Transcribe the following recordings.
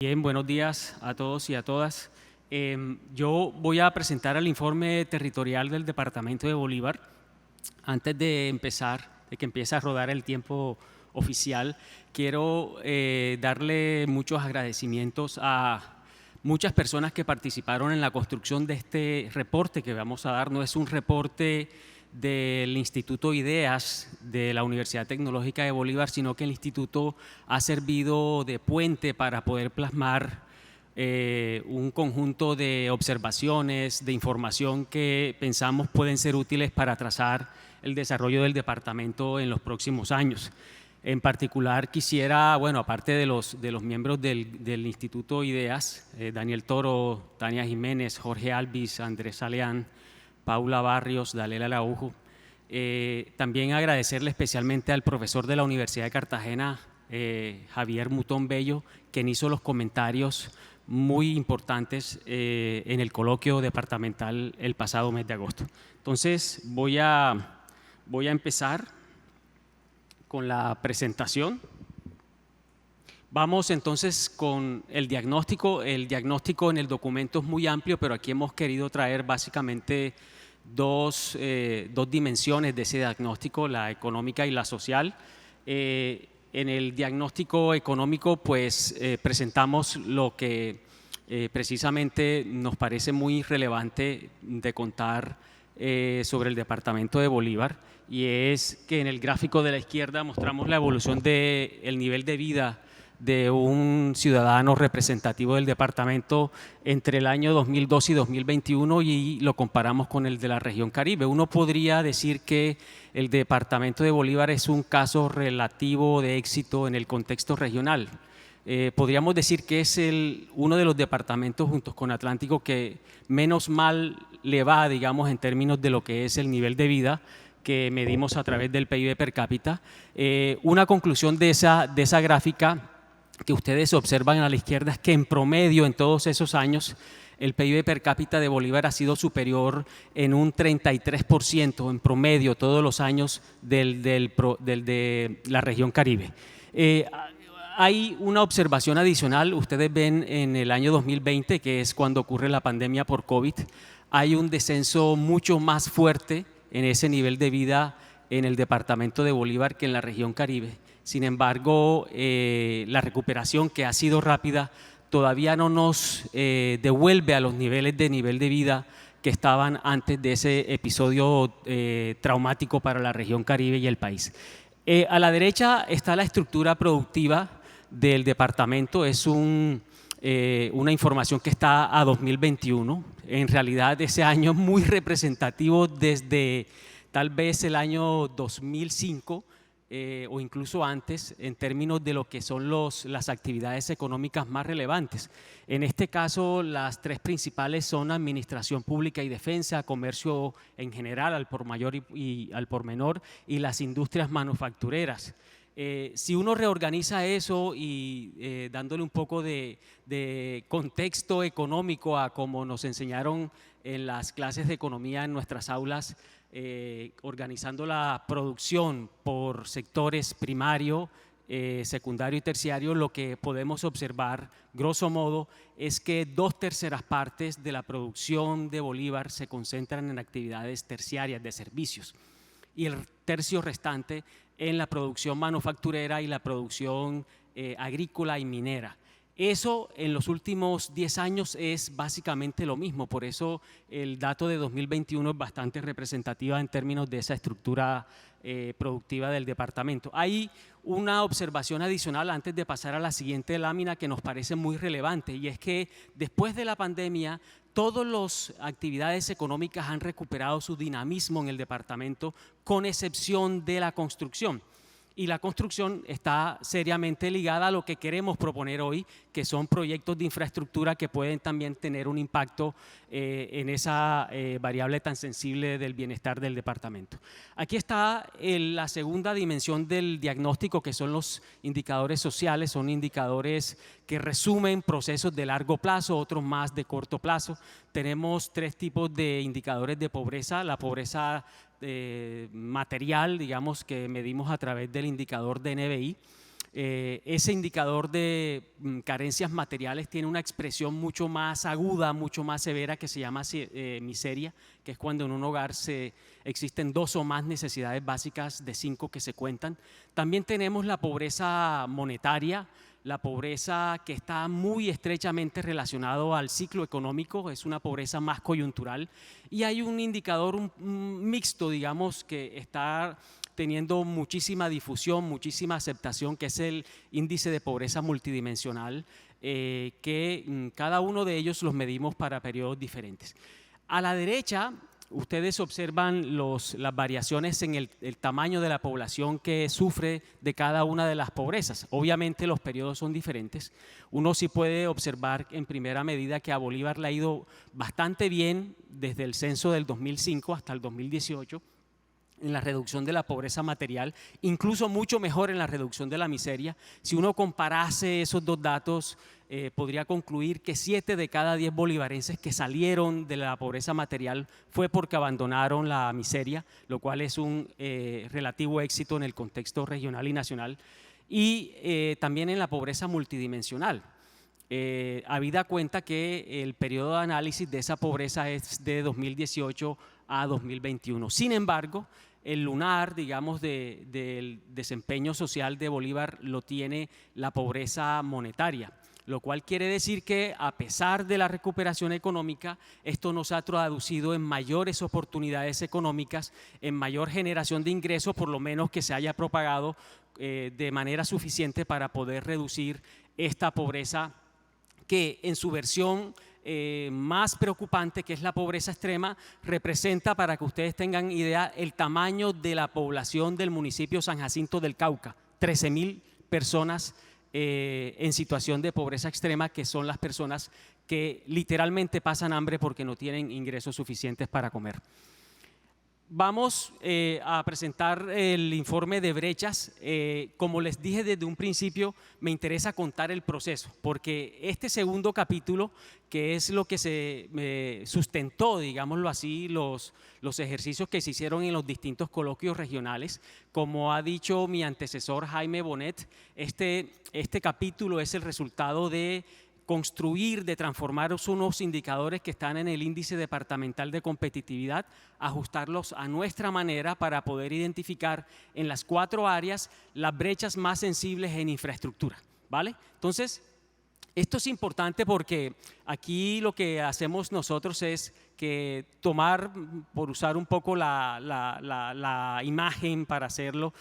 Bien, buenos días a todos y a todas. Yo voy a presentar el informe territorial del Departamento de Bolívar. Antes de que empiece a rodar el tiempo oficial, quiero darle muchos agradecimientos a muchas personas que participaron en la construcción de este reporte que vamos a dar. No es un reporte del Instituto IDEAS de la Universidad Tecnológica de Bolívar, sino que el instituto ha servido de puente para poder plasmar un conjunto de observaciones, de información que pensamos pueden ser útiles para trazar el desarrollo del departamento en los próximos años. En particular quisiera, bueno, aparte de los miembros del Instituto IDEAS, Daniel Toro, Tania Jiménez, Jorge Alvis, Andrés Saleán, Paula Barrios, Dalela Araujo. También agradecerle especialmente al profesor de la Universidad de Cartagena, Javier Mutón Bello, quien hizo los comentarios muy importantes en el coloquio departamental el pasado mes de agosto. Entonces voy a empezar con la presentación. Vamos entonces con el diagnóstico. El diagnóstico en el documento es muy amplio, pero aquí hemos querido traer básicamente dos dimensiones de ese diagnóstico, la económica y la social. En el diagnóstico económico, pues presentamos lo que precisamente nos parece muy relevante de contar sobre el departamento de Bolívar, y es que en el gráfico de la izquierda mostramos la evolución del nivel de vida de un ciudadano representativo del departamento entre el año 2002 y 2021 y lo comparamos con el de la región Caribe. Uno podría decir que el departamento de Bolívar es un caso relativo de éxito en el contexto regional. Podríamos decir que es uno de los departamentos junto con Atlántico que menos mal le va, digamos, en términos de lo que es el nivel de vida que medimos a través del PIB per cápita. Una conclusión de esa gráfica que ustedes observan a la izquierda es que en promedio en todos esos años el PIB per cápita de Bolívar ha sido superior en un 33% en promedio todos los años de la región Caribe. Hay una observación adicional, ustedes ven en el año 2020, que es cuando ocurre la pandemia por COVID, hay un descenso mucho más fuerte en ese nivel de vida en el departamento de Bolívar que en la región Caribe. Sin embargo, la recuperación, que ha sido rápida, todavía no nos devuelve a los niveles de vida que estaban antes de ese episodio traumático para la región Caribe y el país. A la derecha está la estructura productiva del departamento. Es una información que está a 2021. En realidad ese año es muy representativo desde tal vez el año 2005 o incluso antes en términos de lo que son las actividades económicas más relevantes. En este caso las tres principales son administración pública y defensa, comercio en general al por mayor y al por menor, y las industrias manufactureras. Si uno reorganiza eso y dándole un poco de contexto económico a como nos enseñaron en las clases de economía en nuestras aulas, organizando la producción por sectores primario, secundario y terciario, lo que podemos observar, grosso modo, es que 2/3 partes de la producción de Bolívar se concentran en actividades terciarias de servicios y el tercio restante en la producción manufacturera y la producción agrícola y minera. Eso en los últimos 10 años es básicamente lo mismo, por eso el dato de 2021 es bastante representativa en términos de esa estructura productiva del departamento. Hay una observación adicional antes de pasar a la siguiente lámina que nos parece muy relevante, y es que después de la pandemia todas las actividades económicas han recuperado su dinamismo en el departamento, con excepción de la construcción. Y la construcción está seriamente ligada a lo que queremos proponer hoy, que son proyectos de infraestructura que pueden también tener un impacto en esa variable tan sensible del bienestar del departamento. Aquí está la segunda dimensión del diagnóstico, que son los indicadores sociales. Son indicadores que resumen procesos de largo plazo, otros más de corto plazo. Tenemos tres tipos de indicadores de pobreza: la pobreza material, digamos, que medimos a través del indicador de NBI, ese indicador de carencias materiales tiene una expresión mucho más aguda, mucho más severa, que se llama miseria, que es cuando en un hogar existen 2 o más necesidades básicas de 5 que se cuentan. También tenemos la pobreza monetaria, la pobreza que está muy estrechamente relacionado al ciclo económico, es una pobreza más coyuntural, y hay un indicador mixto, digamos, que está teniendo muchísima difusión, muchísima aceptación, que es el índice de pobreza multidimensional, que cada uno de ellos los medimos para periodos diferentes. A la derecha, ustedes observan las variaciones en el tamaño de la población que sufre de cada una de las pobrezas. Obviamente los periodos son diferentes. Uno sí puede observar en primera medida que a Bolívar le ha ido bastante bien desde el censo del 2005 hasta el 2018 en la reducción de la pobreza material, incluso mucho mejor en la reducción de la miseria. Si uno comparase esos dos datos, podría concluir que 7 de cada 10 bolivarenses que salieron de la pobreza material fue porque abandonaron la miseria, lo cual es un relativo éxito en el contexto regional y nacional. Y también en la pobreza multidimensional. Habida cuenta que el periodo de análisis de esa pobreza es de 2018 a 2021. Sin embargo, el lunar, digamos, del desempeño social de Bolívar lo tiene la pobreza monetaria, lo cual quiere decir que a pesar de la recuperación económica, esto nos ha traducido en mayores oportunidades económicas, en mayor generación de ingresos, por lo menos que se haya propagado de manera suficiente para poder reducir esta pobreza que en su versión más preocupante, que es la pobreza extrema, representa, para que ustedes tengan idea, el tamaño de la población del municipio San Jacinto del Cauca, 13.000 personas en situación de pobreza extrema, que son las personas que literalmente pasan hambre porque no tienen ingresos suficientes para comer. Vamos a presentar el informe de brechas. Como les dije desde un principio, me interesa contar el proceso, porque este segundo capítulo, que es lo que se sustentó, digámoslo así, los ejercicios que se hicieron en los distintos coloquios regionales, como ha dicho mi antecesor Jaime Bonet, este capítulo es el resultado de construir, de transformar unos indicadores que están en el índice departamental de competitividad, ajustarlos a nuestra manera para poder identificar en las 4 áreas las brechas más sensibles en infraestructura, ¿vale? Entonces, esto es importante porque aquí lo que hacemos nosotros es que tomar, por usar un poco la imagen para hacerlo,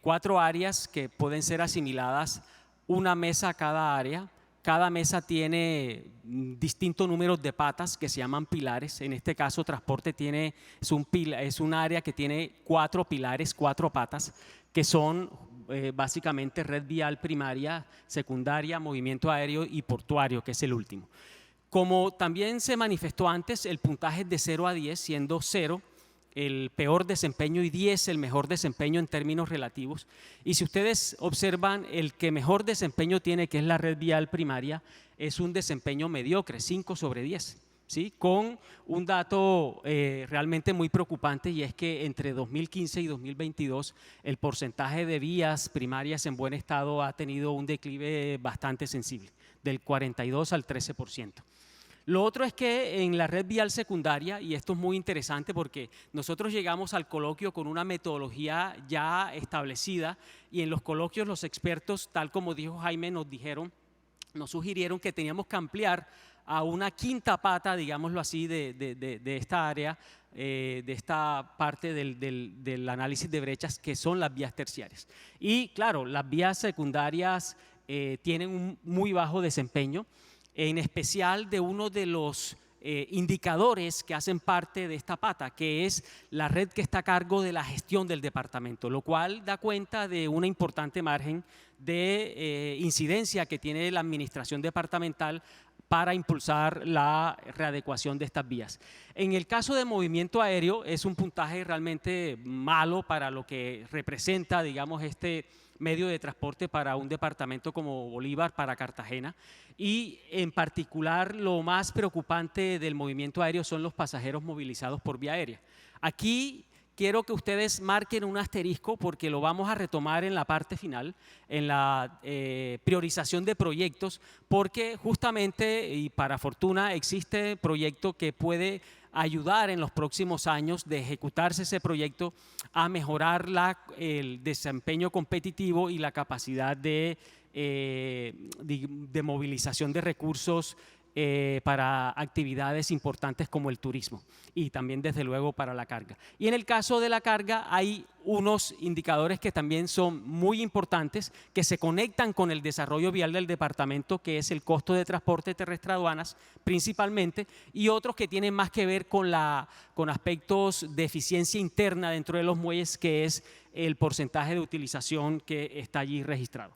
4 áreas que pueden ser asimiladas, una mesa a cada área. Cada mesa tiene distintos números de patas que se llaman pilares. En este caso, transporte es un área que tiene 4 pilares, 4 patas, que son básicamente red vial primaria, secundaria, movimiento aéreo y portuario, que es el último. Como también se manifestó antes, el puntaje es de 0 a 10, siendo 0 el peor desempeño y 10 el mejor desempeño en términos relativos. Y si ustedes observan, el que mejor desempeño tiene, que es la red vial primaria, es un desempeño mediocre, 5 sobre 10, ¿sí? Con un dato realmente muy preocupante, y es que entre 2015 y 2022 el porcentaje de vías primarias en buen estado ha tenido un declive bastante sensible, del 42 al 13%. Lo otro es que en la red vial secundaria, y esto es muy interesante porque nosotros llegamos al coloquio con una metodología ya establecida, y en los coloquios los expertos, tal como dijo Jaime, nos sugirieron que teníamos que ampliar a una quinta pata, digámoslo así, de esta área, de esta parte del análisis de brechas, que son las vías terciarias. Y claro, las vías secundarias tienen un muy bajo desempeño, en especial de uno de los indicadores que hacen parte de esta pata, que es la red que está a cargo de la gestión del departamento, lo cual da cuenta de una importante margen de incidencia que tiene la administración departamental para impulsar la readecuación de estas vías. En el caso de movimiento aéreo, es un puntaje realmente malo para lo que representa, digamos, este medio de transporte para un departamento como Bolívar, para Cartagena, y en particular lo más preocupante del movimiento aéreo son los pasajeros movilizados por vía aérea. Aquí quiero que ustedes marquen un asterisco porque lo vamos a retomar en la parte final, en la priorización de proyectos, porque justamente, y para fortuna, existe proyecto que puede ayudar en los próximos años de ejecutarse ese proyecto a mejorar el desempeño competitivo y la capacidad de movilización de recursos para actividades importantes como el turismo y también desde luego para la carga. Y en el caso de la carga hay unos indicadores que también son muy importantes que se conectan con el desarrollo vial del departamento, que es el costo de transporte terrestre aduanas principalmente, y otros que tienen más que ver con aspectos de eficiencia interna dentro de los muelles, que es el porcentaje de utilización que está allí registrado.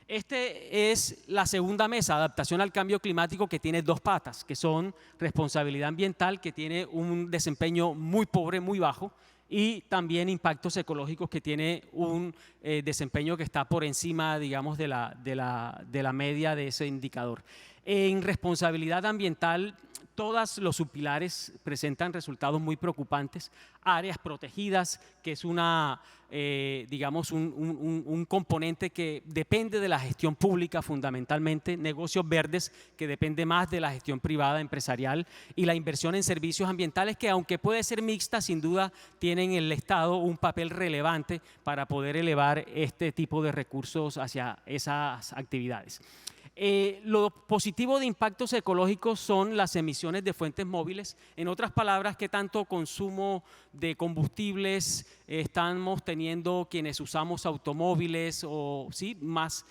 Este es la segunda mesa, adaptación al cambio climático, que tiene dos patas, que son responsabilidad ambiental, que tiene un desempeño muy pobre, muy bajo, y también impactos ecológicos, que tiene un desempeño que está por encima, digamos, de la media de ese indicador. En responsabilidad ambiental, todos los subpilares presentan resultados muy preocupantes. Áreas protegidas, que es digamos, un componente que depende de la gestión pública fundamentalmente. Negocios verdes, que depende más de la gestión privada empresarial. Y la inversión en servicios ambientales, que aunque puede ser mixta, sin duda tienen en el Estado un papel relevante para poder elevar este tipo de recursos hacia esas actividades. Lo positivo de impactos ecológicos son las emisiones de fuentes móviles. En otras palabras, qué tanto consumo de combustibles estamos teniendo quienes usamos automóviles o ¿sí? más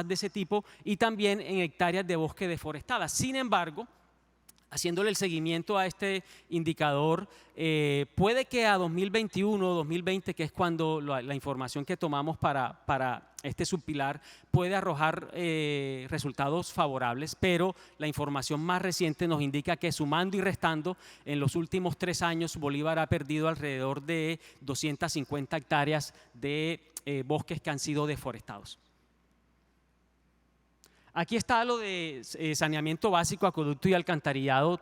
de ese tipo, y también en hectáreas de bosque deforestadas. Sin embargo, haciéndole el seguimiento a este indicador, puede que a 2021 o 2020, que es cuando la información que tomamos para este subpilar, puede arrojar resultados favorables, pero la información más reciente nos indica que sumando y restando, en los últimos 3 años Bolívar ha perdido alrededor de 250 hectáreas de bosques que han sido deforestados. Aquí está lo de saneamiento básico, acueducto y alcantarillado,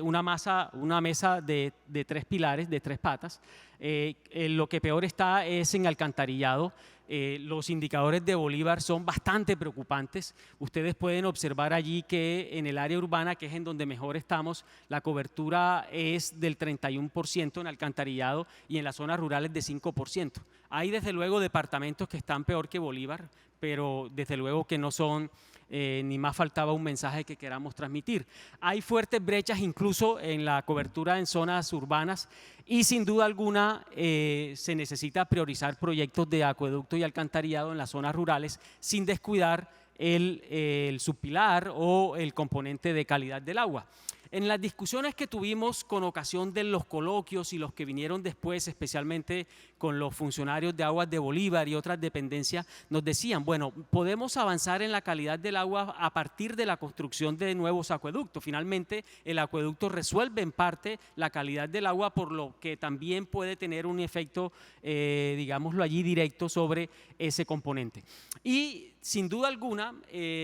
una mesa de 3 pilares, de 3 patas. Lo que peor está es en alcantarillado. Los indicadores de Bolívar son bastante preocupantes. Ustedes pueden observar allí que en el área urbana, que es en donde mejor estamos, la cobertura es del 31% en alcantarillado y en las zonas rurales de 5%. Hay desde luego departamentos que están peor que Bolívar, pero desde luego que no son, ni más faltaba un mensaje que queramos transmitir. Hay fuertes brechas incluso en la cobertura en zonas urbanas y sin duda alguna se necesita priorizar proyectos de acueducto y alcantarillado en las zonas rurales sin descuidar el subpilar o el componente de calidad del agua. En las discusiones que tuvimos con ocasión de los coloquios y los que vinieron después, especialmente con los funcionarios de Aguas de Bolívar y otras dependencias, nos decían, bueno, podemos avanzar en la calidad del agua a partir de la construcción de nuevos acueductos. Finalmente, el acueducto resuelve en parte la calidad del agua, por lo que también puede tener un efecto, digámoslo allí, directo sobre ese componente. Y sin duda alguna,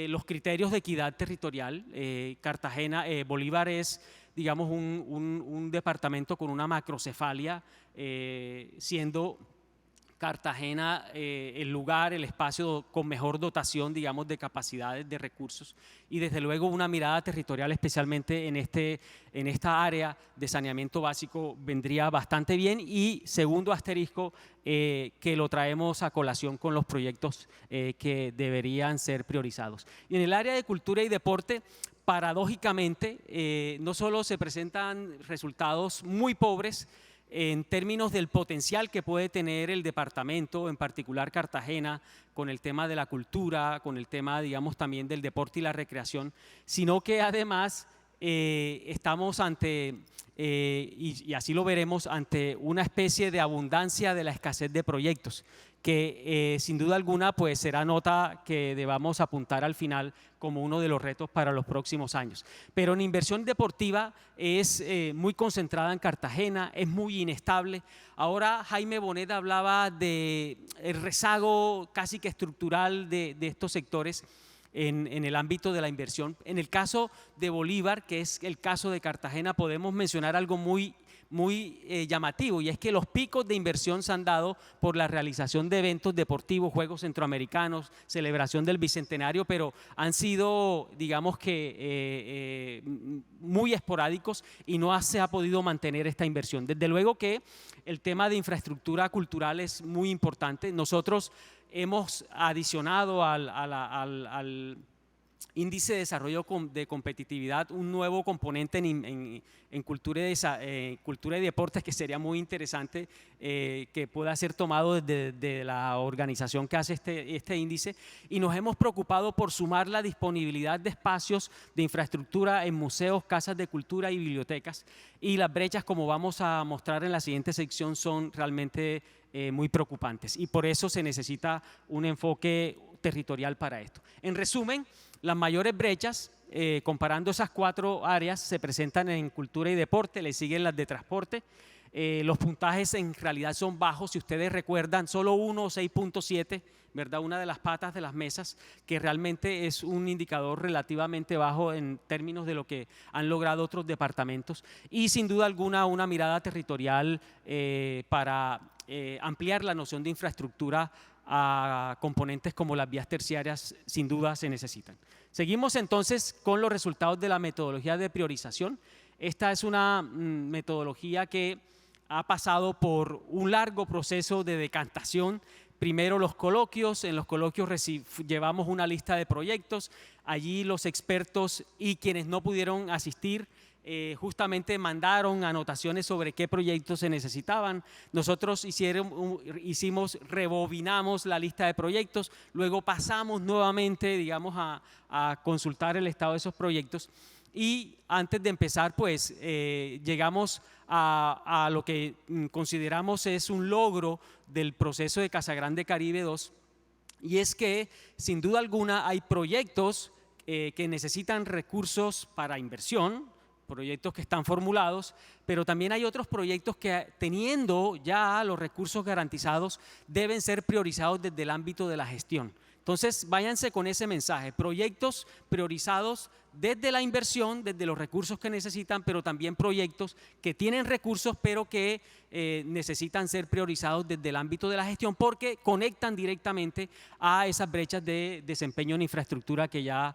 los criterios de equidad territorial, Bolívar es, digamos, un departamento con una macrocefalia, siendo Cartagena el lugar, el espacio con mejor dotación, digamos, de capacidades, de recursos, y desde luego una mirada territorial, especialmente en esta área de saneamiento básico, vendría bastante bien. Y segundo asterisco, que lo traemos a colación con los proyectos que deberían ser priorizados. Y en el área de cultura y deporte, paradójicamente, no solo se presentan resultados muy pobres en términos del potencial que puede tener el departamento, en particular Cartagena, con el tema de la cultura, con el tema, digamos, también del deporte y la recreación, sino que además estamos ante, y así lo veremos, ante una especie de abundancia de la escasez de proyectos, que sin duda alguna pues será nota que debamos apuntar al final como uno de los retos para los próximos años. Pero en inversión deportiva es muy concentrada en Cartagena, es muy inestable. Ahora Jaime Bonet hablaba del rezago casi que estructural de estos sectores en el ámbito de la inversión. En el caso de Bolívar, que es el caso de Cartagena, podemos mencionar algo muy llamativo, y es que los picos de inversión se han dado por la realización de eventos deportivos, Juegos Centroamericanos, celebración del Bicentenario, pero han sido, digamos que, muy esporádicos y no se ha podido mantener esta inversión. Desde luego que el tema de infraestructura cultural es muy importante. Nosotros hemos adicionado al índice de desarrollo de competitividad un nuevo componente en cultura y deportes que sería muy interesante que pueda ser tomado desde la organización que hace este índice, y nos hemos preocupado por sumar la disponibilidad de espacios de infraestructura en museos, casas de cultura y bibliotecas, y las brechas, como vamos a mostrar en la siguiente sección, son realmente muy preocupantes, y por eso se necesita un enfoque territorial para esto. En resumen, las mayores brechas, comparando esas 4 áreas, se presentan en cultura y deporte, le siguen las de transporte. Los puntajes en realidad son bajos, si ustedes recuerdan, solo 1 o 6.7, ¿verdad? Una de las patas de las mesas, que realmente es un indicador relativamente bajo en términos de lo que han logrado otros departamentos, y sin duda alguna una mirada territorial para ampliar la noción de infraestructura a componentes como las vías terciarias, sin duda se necesitan. Seguimos entonces con los resultados de la metodología de priorización. Esta es una metodología que ha pasado por un largo proceso de decantación. Primero los coloquios, en los coloquios llevamos una lista de proyectos, allí los expertos y quienes no pudieron asistir justamente mandaron anotaciones sobre qué proyectos se necesitaban. Nosotros rebobinamos la lista de proyectos, luego pasamos nuevamente, digamos, a consultar el estado de esos proyectos, y antes de empezar, pues llegamos a lo que consideramos es un logro del proceso de Casagrande Caribe 2, y es que sin duda alguna hay proyectos que necesitan recursos para inversión, proyectos que están formulados, pero también hay otros proyectos que, teniendo ya los recursos garantizados, deben ser priorizados desde el ámbito de la gestión. Entonces, váyanse con ese mensaje: proyectos priorizados desde la inversión, desde los recursos que necesitan, pero también proyectos que tienen recursos, pero que necesitan ser priorizados desde el ámbito de la gestión, porque conectan directamente a esas brechas de desempeño en infraestructura que ya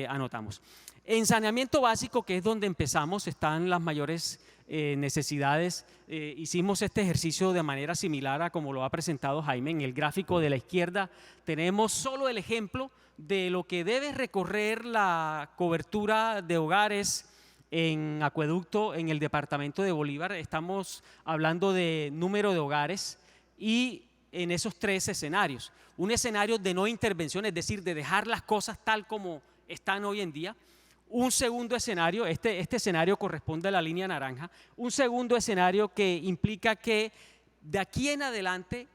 anotamos. En saneamiento básico, que es donde empezamos, están las mayores necesidades. Hicimos este ejercicio de manera similar a como lo ha presentado Jaime. En el gráfico de la izquierda tenemos solo el ejemplo de lo que debe recorrer la cobertura de hogares en acueducto en el departamento de Bolívar. Estamos hablando de número de hogares, y en esos 3 escenarios. Un escenario de no intervención, es decir, de dejar las cosas tal como están hoy en día. Un segundo escenario, este escenario corresponde a la línea naranja, un segundo escenario que implica que de aquí en adelante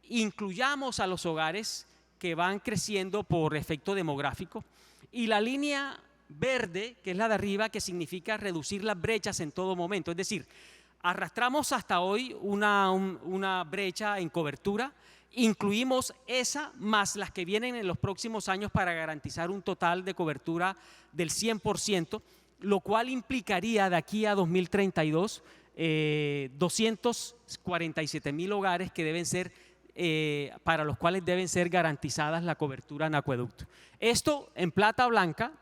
incluyamos a los hogares que van creciendo por efecto demográfico, y la línea verde, que es la de arriba, que significa reducir las brechas en todo momento. Es decir, arrastramos hasta hoy una brecha en cobertura, incluimos esa más las que vienen en los próximos años para garantizar un total de cobertura del 100%, lo cual implicaría de aquí a 2032 247,000 hogares que deben ser, para los cuales deben ser garantizadas la cobertura en acueducto. Esto en plata blanca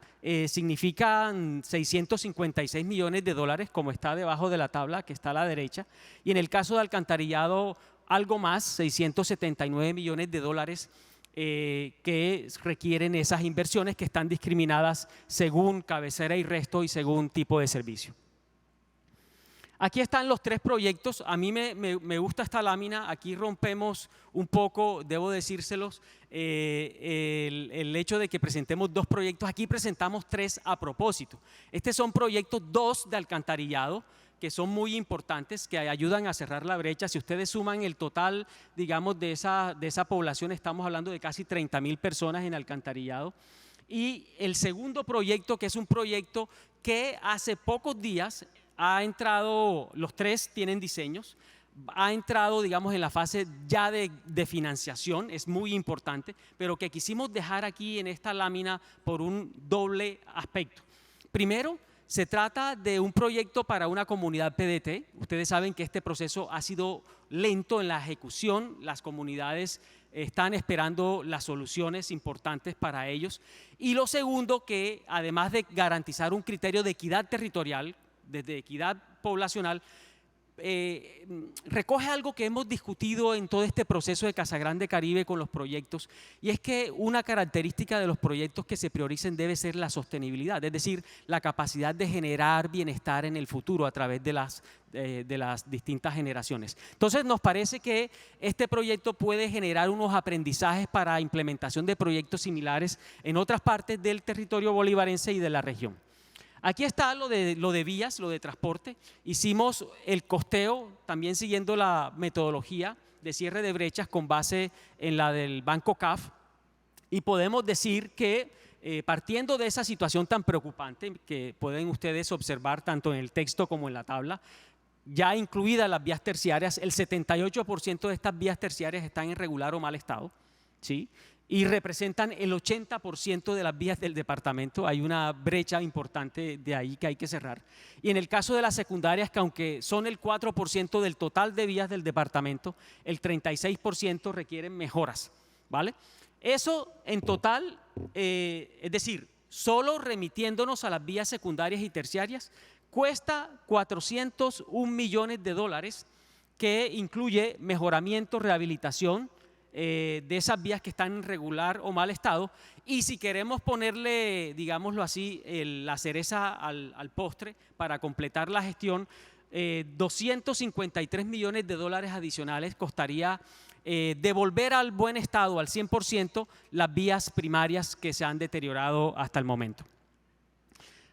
significa 656 millones de dólares, como está debajo de la tabla que está a la derecha, y en el caso de alcantarillado algo más, 679 millones de dólares que requieren esas inversiones, que están discriminadas según cabecera y resto y según tipo de servicio. Aquí están los 3 proyectos. A mí me gusta esta lámina. Aquí rompemos un poco, debo decírselos, el hecho de que presentemos 2 proyectos. Aquí presentamos 3 a propósito. Estos son proyectos 2 de alcantarillado, que son muy importantes, que ayudan a cerrar la brecha. Si ustedes suman el total, digamos, de esa población, estamos hablando de casi 30,000 personas en alcantarillado. Y el segundo proyecto, que es un proyecto que hace pocos días ha entrado, los 3 tienen diseños, ha entrado, digamos, en la fase ya de financiación, es muy importante, pero que quisimos dejar aquí en esta lámina por un doble aspecto. Primero, Se trata de un proyecto para una comunidad PDT. Ustedes saben que este proceso ha sido lento en la ejecución. Las comunidades están esperando las soluciones importantes para ellos. Y lo segundo, que además de garantizar un criterio de equidad territorial, desde equidad poblacional, recoge algo que hemos discutido en todo este proceso de Casa Grande Caribe con los proyectos, y es que una característica de los proyectos que se prioricen debe ser la sostenibilidad, es decir, la capacidad de generar bienestar en el futuro a través de las distintas generaciones. Entonces nos parece que este proyecto puede generar unos aprendizajes para implementación de proyectos similares en otras partes del territorio bolivarense y de la región. Aquí está lo de vías, lo de transporte. Hicimos el costeo también siguiendo la metodología de cierre de brechas con base en la del Banco CAF, y podemos decir que partiendo de esa situación tan preocupante que pueden ustedes observar tanto en el texto como en la tabla, ya incluidas las vías terciarias, el 78% de estas vías terciarias están en regular o mal estado, ¿sí? Y representan el 80% de las vías del departamento. Hay una brecha importante de ahí que hay que cerrar. Y en el caso de las secundarias, que aunque son el 4% del total de vías del departamento, el 36% requieren mejoras, ¿vale? Eso en total, es decir, solo remitiéndonos a las vías secundarias y terciarias, cuesta 401 millones de dólares, que incluye mejoramiento, rehabilitación, de esas vías que están en regular o mal estado, y si queremos ponerle, digámoslo así, la cereza al postre para completar la gestión, 253 millones de dólares adicionales costaría devolver al buen estado, al 100%, las vías primarias que se han deteriorado hasta el momento.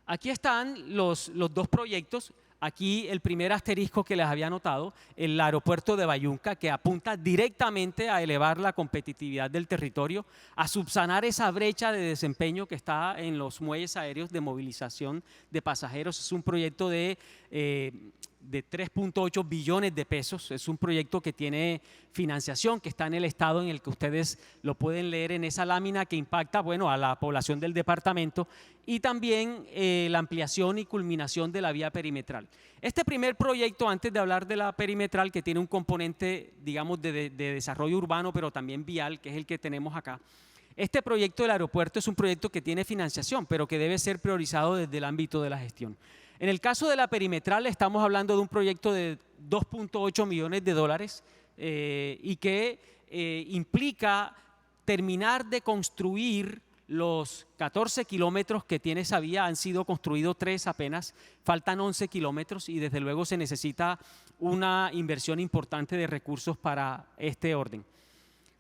Aquí están los dos proyectos. Aquí el primer asterisco que les había notado, el aeropuerto de Bayunca, que apunta directamente a elevar la competitividad del territorio, a subsanar esa brecha de desempeño que está en los muelles aéreos de movilización de pasajeros. Es un proyecto de 3.8 billones de pesos. Es un proyecto que tiene financiación, que está en el estado en el que ustedes lo pueden leer en esa lámina, que impacta, bueno, a la población del departamento, y también la ampliación y culminación de la vía perimetral. Este primer proyecto, antes de hablar de la perimetral, que tiene un componente, digamos, de desarrollo urbano, pero también vial, que es el que tenemos acá. Este proyecto del aeropuerto es un proyecto que tiene financiación, pero que debe ser priorizado desde el ámbito de la gestión. En el caso de la perimetral, estamos hablando de un proyecto de 2.8 millones de dólares y que implica terminar de construir los 14 kilómetros que tiene esa vía. Han sido construidos 3 apenas, faltan 11 kilómetros, y desde luego se necesita una inversión importante de recursos para este orden.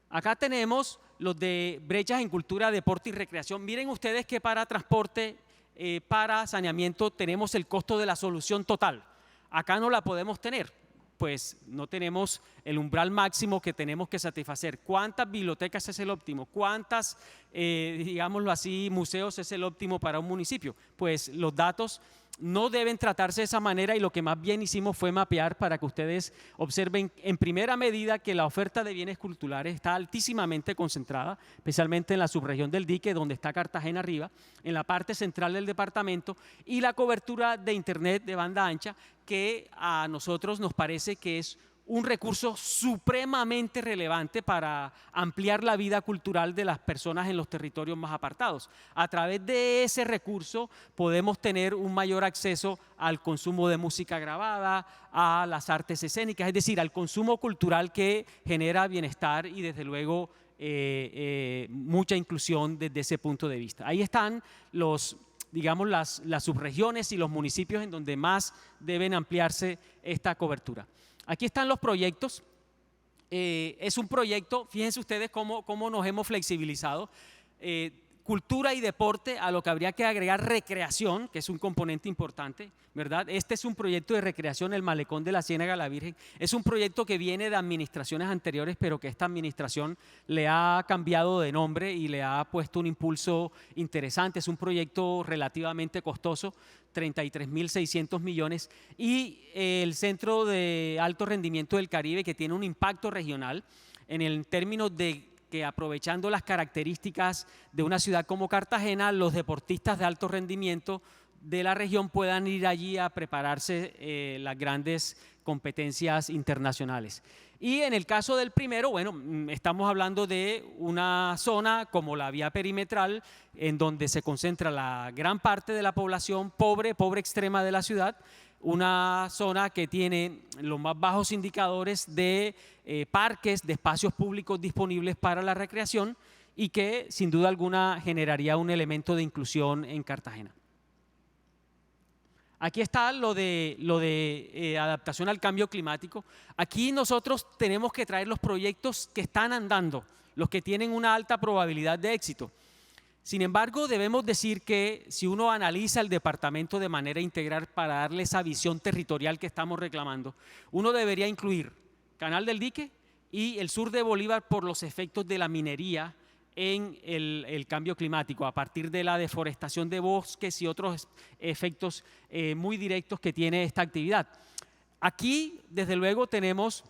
Acá tenemos los de brechas en cultura, deporte y recreación. Miren ustedes que para transporte, para saneamiento tenemos el costo de la solución total. Acá no la podemos tener, pues no tenemos el umbral máximo que tenemos que satisfacer. ¿Cuántas bibliotecas es el óptimo? ¿Cuántas, digámoslo así, museos es el óptimo para un municipio? Pues los datos no deben tratarse de esa manera, y lo que más bien hicimos fue mapear para que ustedes observen en primera medida que la oferta de bienes culturales está altísimamente concentrada, especialmente en la subregión del Dique, donde está Cartagena arriba, en la parte central del departamento, y la cobertura de internet de banda ancha, que a nosotros nos parece que es un recurso supremamente relevante para ampliar la vida cultural de las personas en los territorios más apartados. A través de ese recurso podemos tener un mayor acceso al consumo de música grabada, a las artes escénicas, es decir, al consumo cultural que genera bienestar y desde luego mucha inclusión desde ese punto de vista. Ahí están digamos, las subregiones y los municipios en donde más deben ampliarse esta cobertura. Aquí están los proyectos. Es un proyecto, fíjense ustedes cómo nos hemos flexibilizado. Cultura y deporte, a lo que habría que agregar recreación, que es un componente importante, ¿verdad? Este es un proyecto de recreación, el Malecón de la Ciénaga de la Virgen. Es un proyecto que viene de administraciones anteriores, pero que esta administración le ha cambiado de nombre y le ha puesto un impulso interesante. Es un proyecto relativamente costoso, 33.600 millones, y el Centro de Alto Rendimiento del Caribe, que tiene un impacto regional en el término de que, aprovechando las características de una ciudad como Cartagena, los deportistas de alto rendimiento de la región puedan ir allí a prepararse las grandes competencias internacionales. Y en el caso del primero, bueno, estamos hablando de una zona como la vía perimetral, en donde se concentra la gran parte de la población pobre extrema de la ciudad, una zona que tiene los más bajos indicadores de parques, de espacios públicos disponibles para la recreación y que sin duda alguna generaría un elemento de inclusión en Cartagena. Aquí está lo de adaptación al cambio climático. Aquí nosotros tenemos que traer los proyectos que están andando, los que tienen una alta probabilidad de éxito. Sin embargo, debemos decir que si uno analiza el departamento de manera integral para darle esa visión territorial que estamos reclamando, uno debería incluir Canal del Dique y el sur de Bolívar por los efectos de la minería en el cambio climático, a partir de la deforestación de bosques y otros efectos muy directos que tiene esta actividad. Aquí, desde luego, tenemos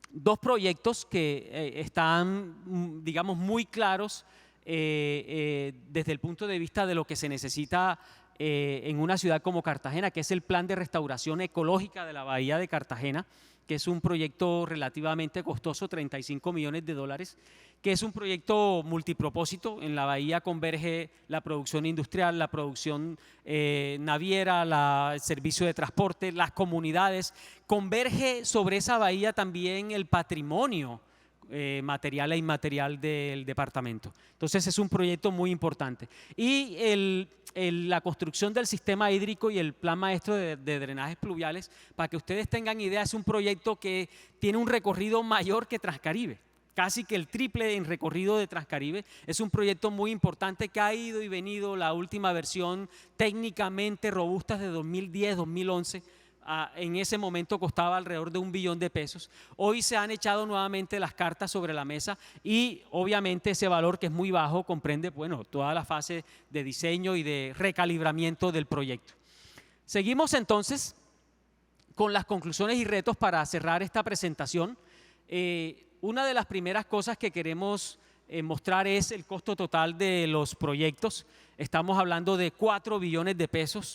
dos proyectos que están, digamos, muy claros desde el punto de vista de lo que se necesita en una ciudad como Cartagena, que es el Plan de Restauración Ecológica de la Bahía de Cartagena, que es un proyecto relativamente costoso, 35 millones de dólares, que es un proyecto multipropósito. En la bahía converge la producción industrial, la producción naviera, el servicio de transporte, las comunidades. Converge sobre esa bahía también el patrimonio material e inmaterial del departamento. Entonces es un proyecto muy importante. Y la construcción del sistema hídrico y el plan maestro de drenajes pluviales, para que ustedes tengan idea, es un proyecto que tiene un recorrido mayor que Transcaribe, casi que el triple en recorrido de Transcaribe. Es un proyecto muy importante que ha ido y venido. La última versión técnicamente robusta es de 2010-2011. En ese momento costaba alrededor de $1 billón. Hoy se han echado nuevamente las cartas sobre la mesa y obviamente ese valor, que es muy bajo, comprende, bueno, toda la fase de diseño y de recalibramiento del proyecto. Seguimos entonces con las conclusiones y retos para cerrar esta presentación. Una de las primeras cosas que queremos mostrar es el costo total de los proyectos. Estamos hablando de $4 billones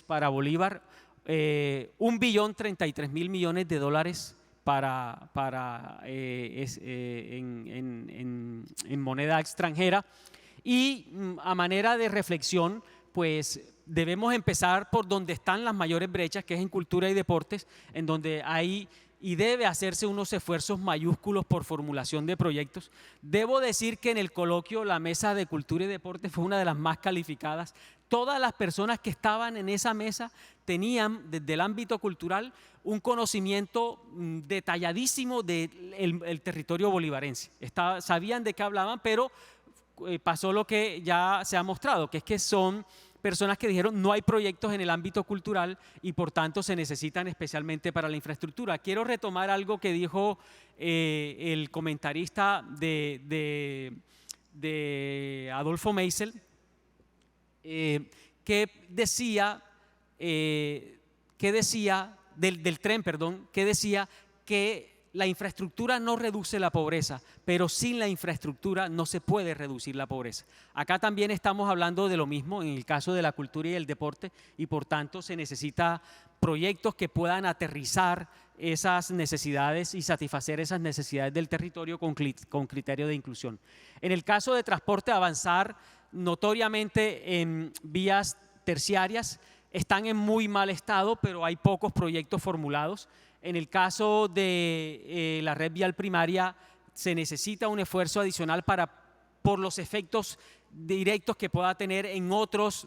para Bolívar, $1.033.000.000 en moneda extranjera. Y a manera de reflexión, pues debemos empezar por donde están las mayores brechas, que es en cultura y deportes, en donde hay y debe hacerse unos esfuerzos mayúsculos por formulación de proyectos. Debo decir que en el coloquio la mesa de cultura y deporte fue una de las más calificadas. Todas las personas que estaban en esa mesa tenían desde el ámbito cultural un conocimiento detalladísimo del territorio bolivarense. Sabían de qué hablaban, pero pasó lo que ya se ha mostrado, que es que son personas que dijeron no hay proyectos en el ámbito cultural y por tanto se necesitan especialmente para la infraestructura. Quiero retomar algo que dijo el comentarista de Adolfo Meisel, que decía del tren, perdón, que decía que la infraestructura no reduce la pobreza, pero sin la infraestructura no se puede reducir la pobreza. Acá también estamos hablando de lo mismo en el caso de la cultura y el deporte y por tanto se necesita proyectos que puedan aterrizar esas necesidades y satisfacer esas necesidades del territorio con criterio de inclusión. En el caso de transporte, avanzar notoriamente en vías terciarias. Están en muy mal estado, pero hay pocos proyectos formulados. En el caso de la red vial primaria se necesita un esfuerzo adicional por los efectos directos que pueda tener en otros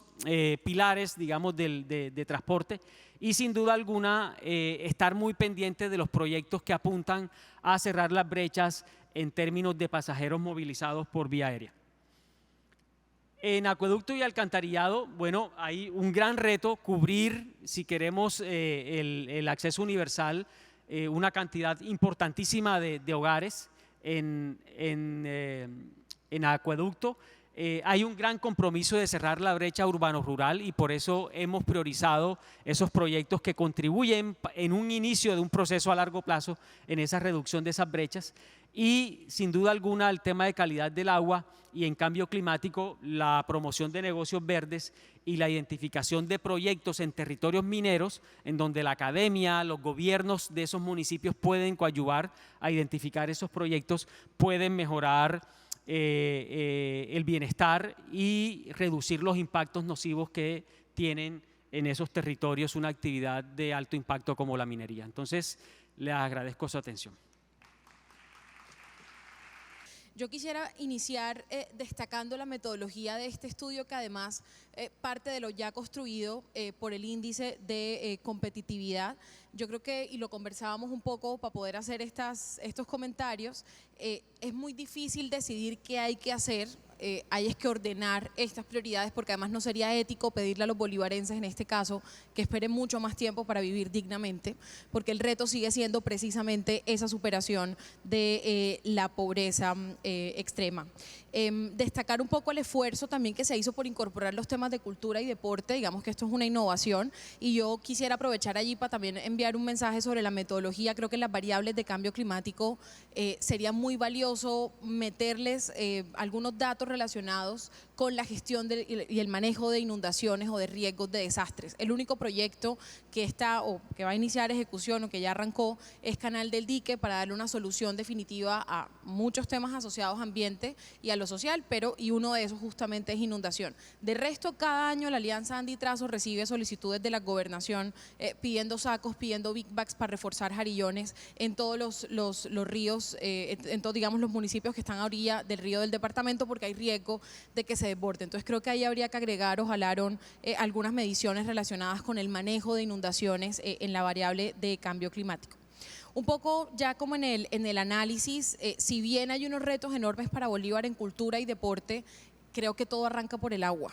pilares, digamos, de transporte y sin duda alguna estar muy pendiente de los proyectos que apuntan a cerrar las brechas en términos de pasajeros movilizados por vía aérea. En acueducto y alcantarillado, bueno, hay un gran reto cubrir, si queremos el acceso universal, una cantidad importantísima de hogares en acueducto. Hay un gran compromiso de cerrar la brecha urbano-rural y por eso hemos priorizado esos proyectos que contribuyen en un inicio de un proceso a largo plazo en esa reducción de esas brechas. Y sin duda alguna el tema de calidad del agua y en cambio climático, la promoción de negocios verdes y la identificación de proyectos en territorios mineros en donde la academia, los gobiernos de esos municipios pueden coadyuvar a identificar esos proyectos, pueden mejorar el bienestar y reducir los impactos nocivos que tienen en esos territorios una actividad de alto impacto como la minería. Entonces, les agradezco su atención. Yo quisiera iniciar destacando la metodología de este estudio, que además parte de lo ya construido por el índice de competitividad. Yo creo que, y lo conversábamos un poco para poder hacer estos comentarios, es muy difícil decidir qué hay que hacer. Hay que ordenar estas prioridades, porque además no sería ético pedirle a los bolivarenses en este caso que esperen mucho más tiempo para vivir dignamente, porque el reto sigue siendo precisamente esa superación de la pobreza extrema. Destacar un poco el esfuerzo también que se hizo por incorporar los temas de cultura y deporte, digamos que esto es una innovación, y yo quisiera aprovechar allí para también enviar un mensaje sobre la metodología. Creo que en las variables de cambio climático sería muy valioso meterles algunos datos relacionados con la gestión y el manejo de inundaciones o de riesgos de desastres. El único proyecto que está o que va a iniciar ejecución o que ya arrancó es Canal del Dique, para darle una solución definitiva a muchos temas asociados a ambiente y a lo social, y uno de esos justamente es inundación. De resto, cada año la Alianza Andy Trazo recibe solicitudes de la gobernación pidiendo sacos, pidiendo big bags para reforzar jarillones en todos los ríos, en todos, digamos, los municipios que están a orilla del río del departamento, porque hay riesgo de que se desborde. Entonces creo que ahí habría que agregar, ojalá, algunas mediciones relacionadas con el manejo de inundaciones en la variable de cambio climático. Un poco ya como en el análisis, si bien hay unos retos enormes para Bolívar en cultura y deporte, creo que todo arranca por el agua.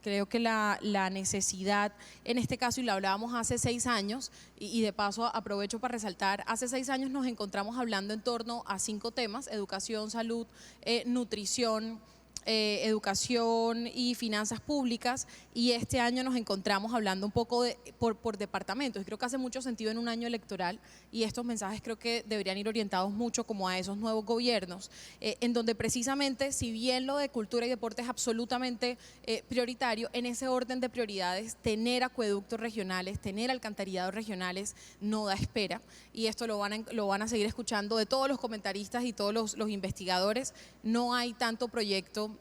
Creo que la necesidad, en este caso, y lo hablábamos hace 6 años, y de paso aprovecho para resaltar, hace 6 años nos encontramos hablando en torno a 5 temas: educación, salud, nutrición, educación y finanzas públicas, y este año nos encontramos hablando un poco por departamentos. Creo que hace mucho sentido en un año electoral, y estos mensajes creo que deberían ir orientados mucho como a esos nuevos gobiernos, en donde precisamente, si bien lo de cultura y deporte es absolutamente prioritario, en ese orden de prioridades, tener acueductos regionales, tener alcantarillados regionales no da espera, y esto lo van a seguir escuchando de todos los comentaristas y todos los investigadores. No hay tanto proyecto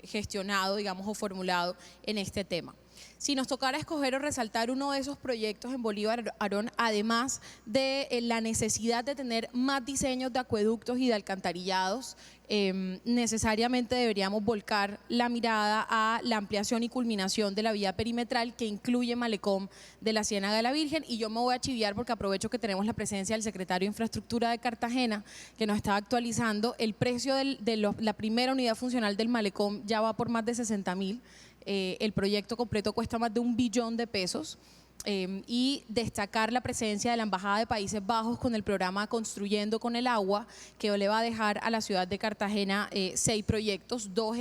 gestionado, digamos, o formulado en este tema. Si nos tocara escoger o resaltar uno de esos proyectos en Bolívar, Aarón, además de la necesidad de tener más diseños de acueductos y de alcantarillados, necesariamente deberíamos volcar la mirada a la ampliación y culminación de la vía perimetral, que incluye Malecón de la Ciénaga de la Virgen. Y yo me voy a chiviar porque aprovecho que tenemos la presencia del secretario de Infraestructura de Cartagena, que nos está actualizando. El precio de la primera unidad funcional del Malecón ya va por más de 60.000. El proyecto completo cuesta más de $1 billón. Y destacar la presencia de la Embajada de Países Bajos con el programa Construyendo con el Agua, que le va a dejar a la ciudad de Cartagena 6 proyectos, 2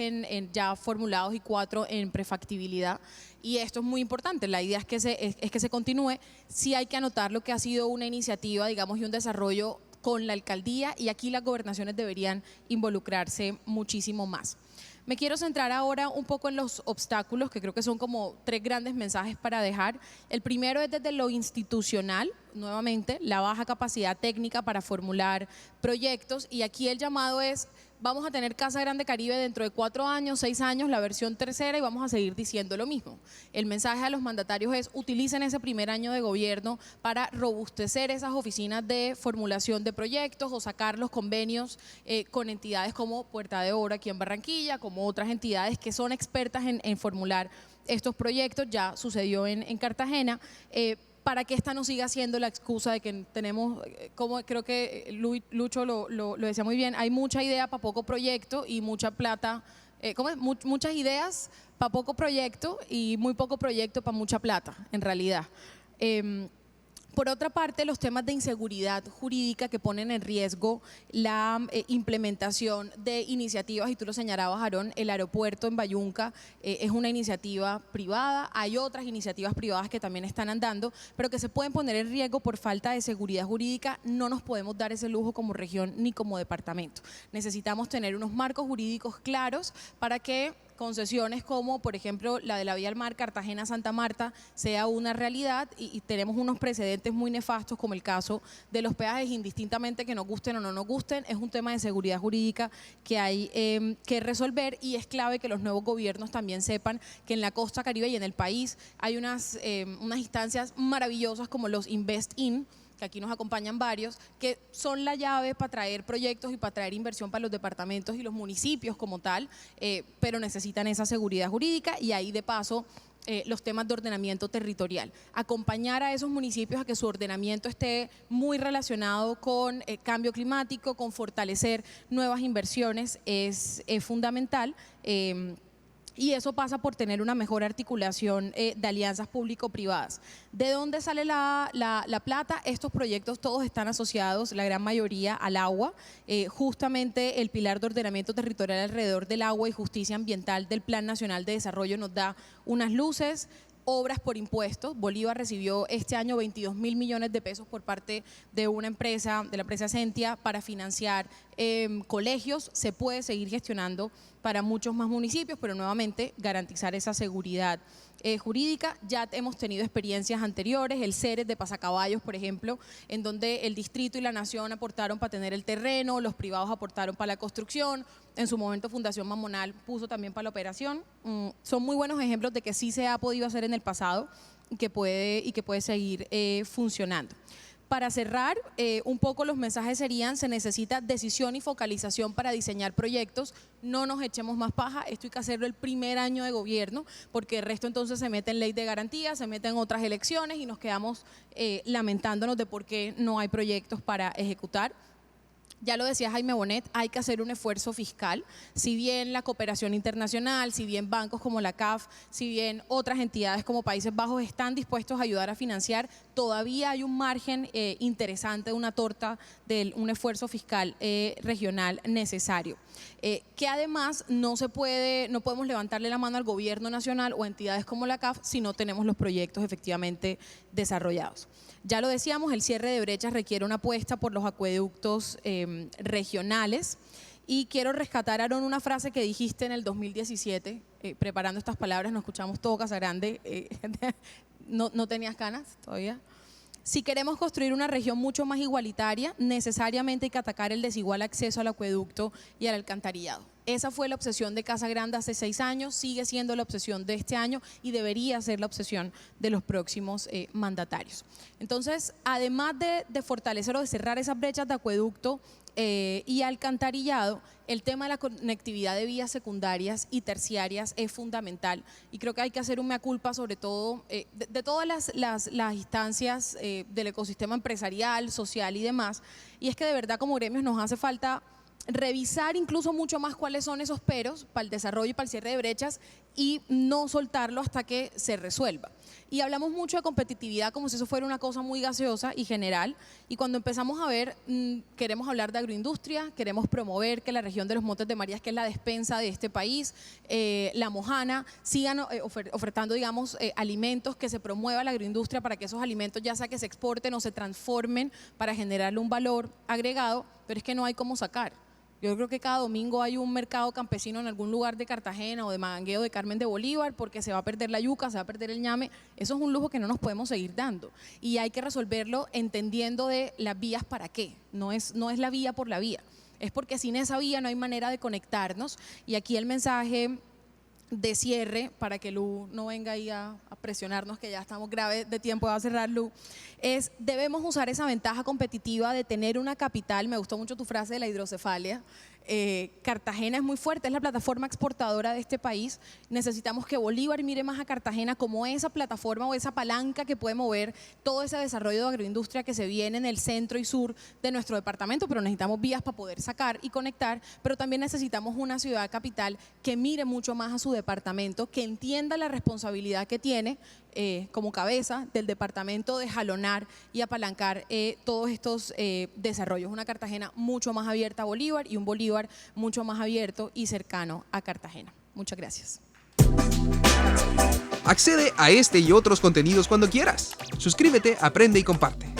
ya formulados y 4 en prefactibilidad. Y esto es muy importante, la idea es que se continúe. Sí hay que anotar lo que ha sido una iniciativa, digamos, y un desarrollo con la alcaldía, y aquí las gobernaciones deberían involucrarse muchísimo más. Me quiero centrar ahora un poco en los obstáculos, que creo que son como 3 grandes mensajes para dejar. El primero es desde lo institucional, nuevamente, la baja capacidad técnica para formular proyectos, y aquí el llamado es: vamos a tener Casa Grande Caribe dentro de 4 años, 6 años, la versión tercera, y vamos a seguir diciendo lo mismo. El mensaje a los mandatarios es: utilicen ese primer año de gobierno para robustecer esas oficinas de formulación de proyectos o sacar los convenios con entidades como Puerta de Oro aquí en Barranquilla, como otras entidades que son expertas en formular estos proyectos. Ya sucedió en Cartagena. Para que esta no siga siendo la excusa de que tenemos, como creo que Lucho lo decía muy bien, hay mucha idea para poco proyecto y mucha plata, muchas ideas para poco proyecto y muy poco proyecto para mucha plata, en realidad. Por otra parte, los temas de inseguridad jurídica que ponen en riesgo la implementación de iniciativas, y tú lo señalabas, Aarón, el aeropuerto en Bayunca es una iniciativa privada, hay otras iniciativas privadas que también están andando, pero que se pueden poner en riesgo por falta de seguridad jurídica. No nos podemos dar ese lujo como región ni como departamento. Necesitamos tener unos marcos jurídicos claros para que concesiones como, por ejemplo, la de la vía al mar Cartagena-Santa Marta sea una realidad, y tenemos unos precedentes muy nefastos como el caso de los peajes, indistintamente que nos gusten o no nos gusten. Es un tema de seguridad jurídica que hay que resolver, y es clave que los nuevos gobiernos también sepan que en la costa Caribe y en el país hay unas instancias maravillosas como los Invest In, que aquí nos acompañan varios, que son la llave para traer proyectos y para traer inversión para los departamentos y los municipios como tal, pero necesitan esa seguridad jurídica, y ahí de paso los temas de ordenamiento territorial. Acompañar a esos municipios a que su ordenamiento esté muy relacionado con cambio climático, con fortalecer nuevas inversiones es fundamental. Y eso pasa por tener una mejor articulación de alianzas público-privadas. ¿De dónde sale la plata? Estos proyectos todos están asociados, la gran mayoría, al agua. Justamente el pilar de ordenamiento territorial alrededor del agua y justicia ambiental del Plan Nacional de Desarrollo nos da unas luces. Obras por impuestos. Bolívar recibió este año 22.000 millones de pesos por parte de una empresa, de la empresa Sentia, para financiar colegios. Se puede seguir gestionando para muchos más municipios, pero nuevamente garantizar esa seguridad jurídica. Ya hemos tenido experiencias anteriores, el CERES de Pasacaballos, por ejemplo, en donde el distrito y la nación aportaron para tener el terreno, los privados aportaron para la construcción, en su momento Fundación Mamonal puso también para la operación. Son muy buenos ejemplos de que sí se ha podido hacer en el pasado y que puede seguir funcionando. Para cerrar, un poco los mensajes serían: se necesita decisión y focalización para diseñar proyectos. No nos echemos más paja, esto hay que hacerlo el primer año de gobierno, porque el resto entonces se mete en ley de garantía, se mete en otras elecciones y nos quedamos lamentándonos de por qué no hay proyectos para ejecutar. Ya lo decía Jaime Bonet, hay que hacer un esfuerzo fiscal. Si bien la cooperación internacional, si bien bancos como la CAF, si bien otras entidades como Países Bajos están dispuestos a ayudar a financiar, todavía hay un margen interesante, una torta de un esfuerzo fiscal regional necesario. Que además no podemos levantarle la mano al gobierno nacional o a entidades como la CAF si no tenemos los proyectos efectivamente desarrollados. Ya lo decíamos, el cierre de brechas requiere una apuesta por los acueductos regionales, y quiero rescatar, Aarón, una frase que dijiste en el 2017, preparando estas palabras, nos escuchamos todo Casagrande, no tenías ganas todavía. Si queremos construir una región mucho más igualitaria, necesariamente hay que atacar el desigual acceso al acueducto y al alcantarillado. Esa fue la obsesión de Casagrande hace 6 años, sigue siendo la obsesión de este año y debería ser la obsesión de los próximos mandatarios. Entonces, además de fortalecer o de cerrar esas brechas de acueducto y alcantarillado, el tema de la conectividad de vías secundarias y terciarias es fundamental, y creo que hay que hacer un mea culpa sobre todo de todas las instancias del ecosistema empresarial, social y demás, y es que de verdad como gremios nos hace falta revisar incluso mucho más cuáles son esos peros para el desarrollo y para el cierre de brechas, y no soltarlo hasta que se resuelva. Y hablamos mucho de competitividad como si eso fuera una cosa muy gaseosa y general, y cuando empezamos a ver, queremos hablar de agroindustria, queremos promover que la región de los Montes de Marías, que es la despensa de este país, la Mojana, sigan ofertando, digamos, alimentos, que se promueva la agroindustria para que esos alimentos ya sea que se exporten o se transformen para generarle un valor agregado, pero es que no hay cómo sacar. Yo creo que cada domingo hay un mercado campesino en algún lugar de Cartagena o de Magangueo, de Carmen de Bolívar, porque se va a perder la yuca, se va a perder el ñame. Eso es un lujo que no nos podemos seguir dando, y hay que resolverlo entendiendo de las vías para qué. No es la vía por la vía, es porque sin esa vía no hay manera de conectarnos. Y aquí el mensaje de cierre, para que Lu no venga ahí a presionarnos, que ya estamos graves de tiempo, va a cerrar Lu, es: debemos usar esa ventaja competitiva de tener una capital. Me gustó mucho tu frase de la hidrocefalia. Cartagena es muy fuerte, es la plataforma exportadora de este país. Necesitamos que Bolívar mire más a Cartagena como esa plataforma o esa palanca que puede mover todo ese desarrollo de agroindustria que se viene en el centro y sur de nuestro departamento, pero necesitamos vías para poder sacar y conectar, pero también necesitamos una ciudad capital que mire mucho más a su departamento, que entienda la responsabilidad que tiene como cabeza del departamento de jalonar y apalancar todos estos desarrollos. Una Cartagena mucho más abierta a Bolívar y un Bolívar mucho más abierto y cercano a Cartagena. Muchas gracias. Accede a este y otros contenidos cuando quieras. Suscríbete, aprende y comparte.